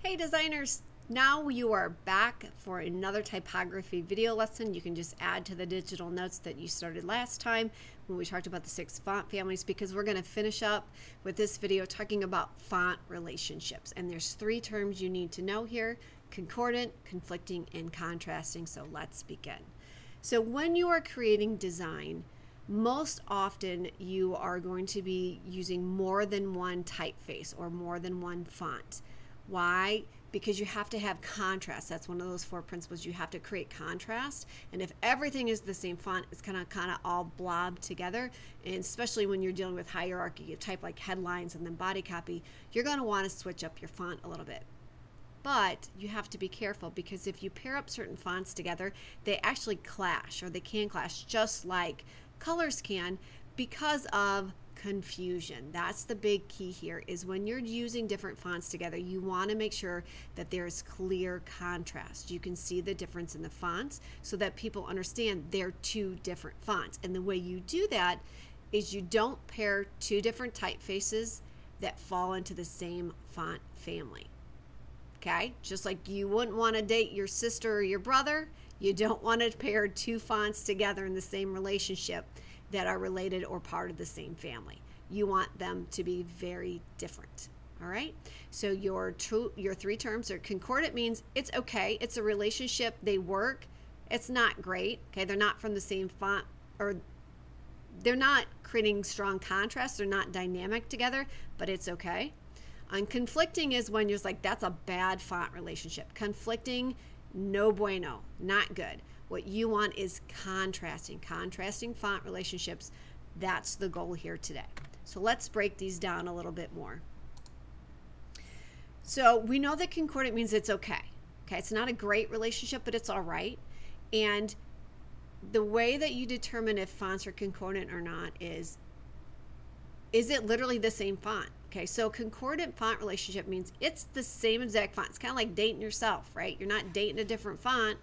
Hey designers, now you are back for another typography video lesson. You can just add to the digital notes that you started last time when we talked about the 6 font families, because we're going to finish up with this video talking about font relationships. And there's 3 terms you need to know here: concordant, conflicting, and contrasting. So let's begin. So when you are creating design, most often you are going to be using more than one typeface or more than one font. Why? Because you have to have contrast. That's one of those 4 principles. You have to create contrast. And if everything is the same font, it's kind of all blob together. And especially when you're dealing with hierarchy, you type like headlines and then body copy, you're going to want to switch up your font a little bit. But you have to be careful, because if you pair up certain fonts together, they actually clash, or they can clash just like colors can, because of confusion. That's the big key here, is when you're using different fonts together, you want to make sure that there's clear contrast. You can see the difference in the fonts so that people understand they're 2 different fonts. And the way you do that is you don't pair 2 different typefaces that fall into the same font family. Okay? Just like you wouldn't want to date your sister or your brother, you don't want to pair 2 fonts together in the same relationship that are related or part of the same family. You want them to be very different. All right? So your 3 terms are: concordant means it's okay, it's a relationship, they work. It's not great. Okay? They're not from the same font, or they're not creating strong contrast, they're not dynamic together, but it's okay. And conflicting is when you're like, that's a bad font relationship. Conflicting, no bueno, not good. What you want is contrasting font relationships. That's the goal here today. So let's break these down a little bit more. So we know that concordant means it's okay. Okay, it's not a great relationship, but it's all right. And the way that you determine if fonts are concordant or not is it literally the same font? Okay, so concordant font relationship means it's the same exact font. It's kind of like dating yourself, right? You're not dating a different font.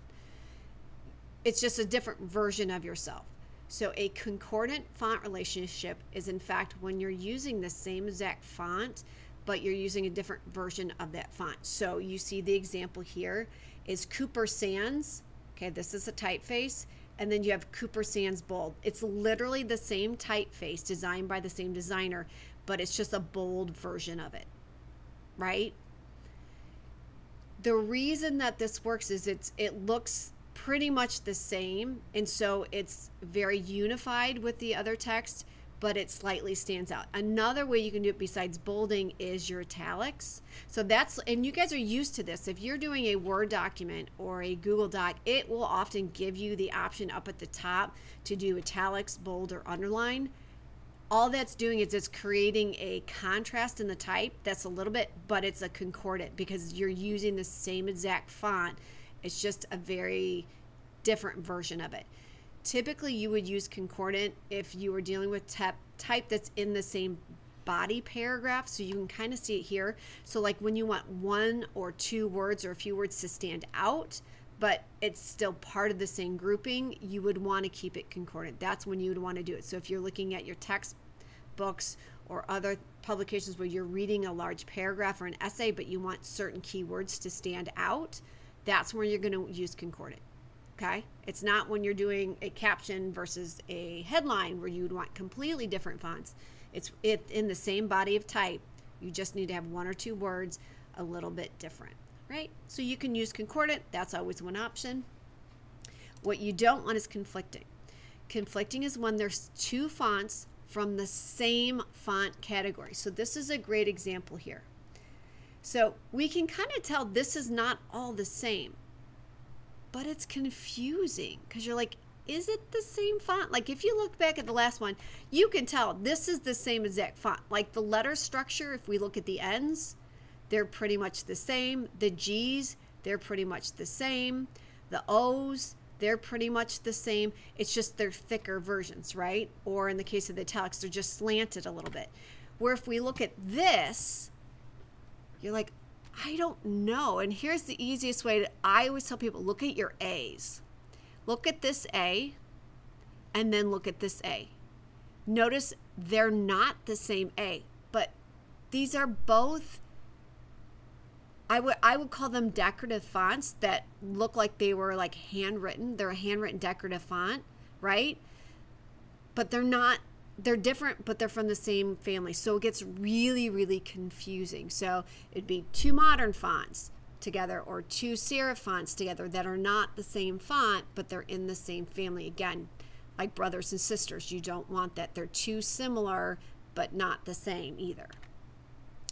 It's just a different version of yourself. So a concordant font relationship is, in fact, when you're using the same exact font, but you're using a different version of that font. So you see the example here is Cooper Sans. Okay, this is a typeface. And then you have Cooper Sans Bold. It's literally the same typeface designed by the same designer, but it's just a bold version of it, right? The reason that this works is it looks pretty much the same, and so it's very unified with the other text, but it slightly stands out. Another way you can do it besides bolding is your italics. So that's, and you guys are used to this. If you're doing a Word document or a Google Doc, it will often give you the option up at the top to do italics, bold, or underline. All that's doing is it's creating a contrast in the type that's a little bit, but it's a concordant because you're using the same exact font. It's just a very different version of it. Typically, you would use concordant if you were dealing with type that's in the same body paragraph, so you can kind of see it here. So like when you want 1 or 2 words or a few words to stand out, but it's still part of the same grouping, you would want to keep it concordant. That's when you would want to do it. So if you're looking at your textbooks or other publications where you're reading a large paragraph or an essay, but you want certain keywords to stand out, that's where you're going to use concordant. Okay? It's not when you're doing a caption versus a headline where you would want completely different fonts. It's in the same body of type. You just need to have 1 or 2 words a little bit different, right? So you can use concordant. That's always one option. What you don't want is conflicting. Conflicting is when there's 2 fonts from the same font category. So this is a great example here. So we can kind of tell this is not all the same, but it's confusing because you're like, is it the same font? Like if you look back at the last one, you can tell this is the same exact font. Like the letter structure, if we look at the ends, they're pretty much the same. The G's, they're pretty much the same. The O's, they're pretty much the same. It's just they're thicker versions, right? Or in the case of the italics, they're just slanted a little bit. Where if we look at this, you're like, I don't know. And here's the easiest way I always tell people, look at your A's. Look at this A, and then look at this A. Notice they're not the same A, but these are both I would call them decorative fonts that look like they were like handwritten. They're a handwritten decorative font, right? But they're not. They're different, but they're from the same family. So it gets really, really confusing. So it'd be two modern fonts together or two serif fonts together that are not the same font, but they're in the same family. Again, like brothers and sisters, you don't want that. They're too similar, but not the same either.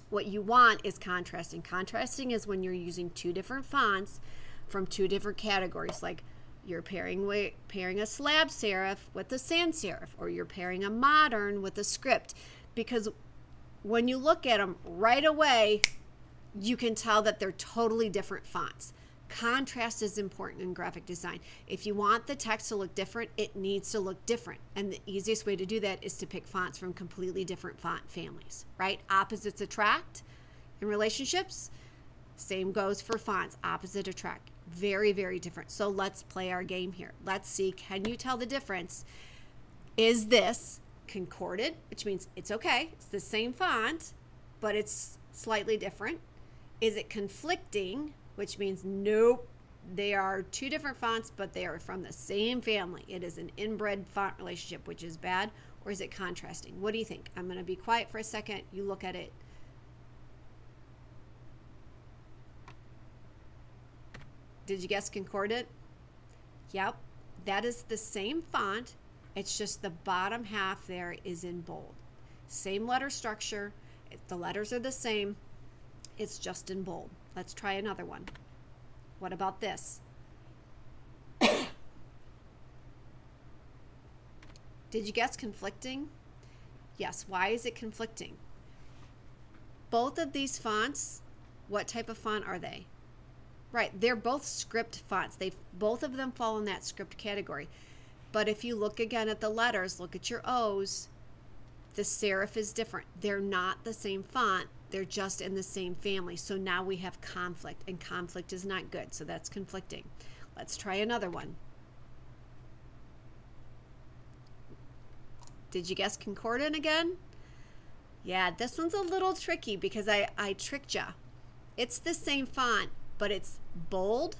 What you want is contrasting. Contrasting is when you're using two different fonts from two different categories, like you're pairing a slab serif with a sans serif, or you're pairing a modern with a script, because when you look at them right away, you can tell that they're totally different fonts. Contrast is important in graphic design. If you want the text to look different, it needs to look different. And the easiest way to do that is to pick fonts from completely different font families, right? Opposites attract in relationships. Same goes for fonts. Opposite attract. Very, very different. So let's play our game here. Let's see, can you tell the difference? Is this concordant, which means it's okay, it's the same font, but it's slightly different? Is it conflicting, which means nope, they are two different fonts, but they are from the same family? It is an inbred font relationship, which is bad. Or is it contrasting? What do you think? I'm going to be quiet for a second. You look at it. Did you guess concordant? Yep, that is the same font. It's just the bottom half there is in bold. Same letter structure. The letters are the same. It's just in bold. Let's try another one. What about this? Did you guess conflicting? Yes. Why is it conflicting? Both of these fonts, what type of font are they? Right, they're both script fonts. Both of them fall in that script category. But if you look again at the letters, look at your O's, the serif is different. They're not the same font. They're just in the same family. So now we have conflict, and conflict is not good. So that's conflicting. Let's try another one. Did you guess concordant again? Yeah, this one's a little tricky because I tricked you. It's the same font, but it's bold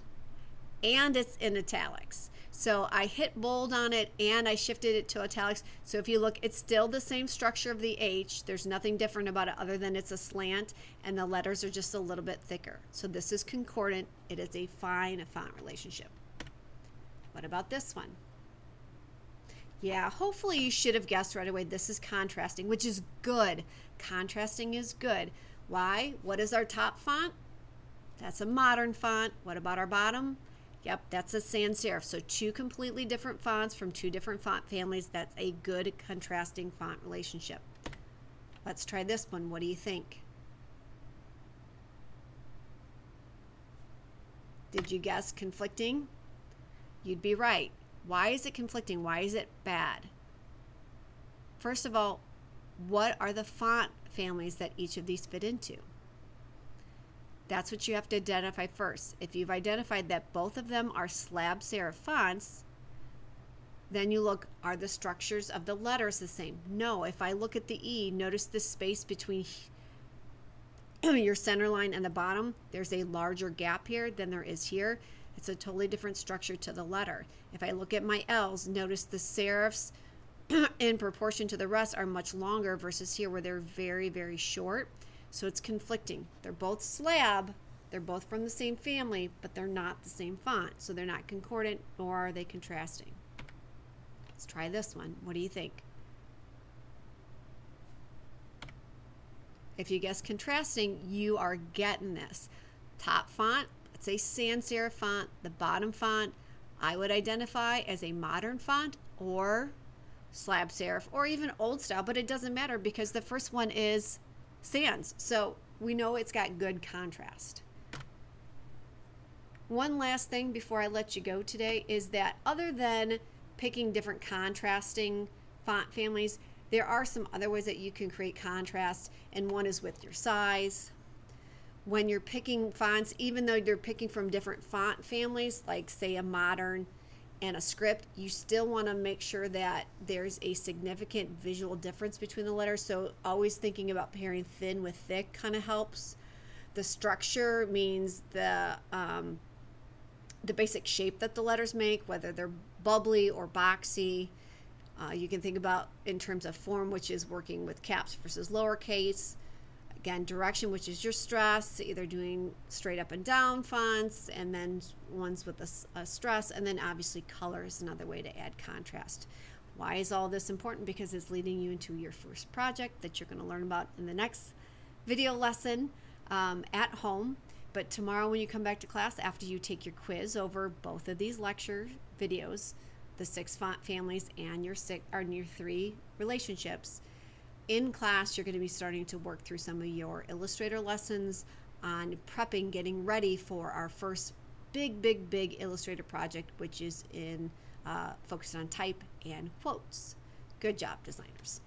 and it's in italics. So I hit bold on it and I shifted it to italics. So if you look, it's still the same structure of the H. There's nothing different about it other than it's a slant and the letters are just a little bit thicker. So this is concordant. It is a fine font relationship. What about this one? Yeah, hopefully you should have guessed right away. This is contrasting, which is good. Contrasting is good. Why? What is our top font? That's a modern font. What about our bottom? Yep, that's a sans serif. So two completely different fonts from two different font families. That's a good contrasting font relationship. Let's try this one. What do you think? Did you guess conflicting? You'd be right. Why is it conflicting? Why is it bad? First of all, what are the font families that each of these fit into? That's what you have to identify first. If you've identified that both of them are slab serif fonts, then you look, are the structures of the letters the same? No. If I look at the E, notice the space between your center line and the bottom. There's a larger gap here than there is here. It's a totally different structure to the letter. If I look at my L's, notice the serifs in proportion to the rest are much longer versus here where they're very, very short. So it's conflicting. They're both slab, they're both from the same family, but they're not the same font. So they're not concordant, nor are they contrasting. Let's try this one. What do you think? If you guess contrasting, you are getting this. Top font, it's a sans serif font. The bottom font, I would identify as a modern font or slab serif or even old style, but it doesn't matter because the first one is sans, so we know it's got good contrast. One last thing before I let you go today is that other than picking different contrasting font families, there are some other ways that you can create contrast, and one is with your size. When you're picking fonts, even though you're picking from different font families, like say a modern and a script, you still want to make sure that there's a significant visual difference between the letters. So always thinking about pairing thin with thick kind of helps. The structure means the basic shape that the letters make, whether they're bubbly or boxy. You can think about in terms of form, which is working with caps versus lowercase. Again, direction, which is your stress, either doing straight up and down fonts, and then ones with a stress, and then obviously color is another way to add contrast. Why is all this important? Because it's leading you into your first project that you're going to learn about in the next video lesson at home. But tomorrow when you come back to class, after you take your quiz over both of these lecture videos, the 6 font families and your 3 relationships, in class you're going to be starting to work through some of your Illustrator lessons on prepping, getting ready for our first big Illustrator project, which is in focused on type and quotes. Good job, designers.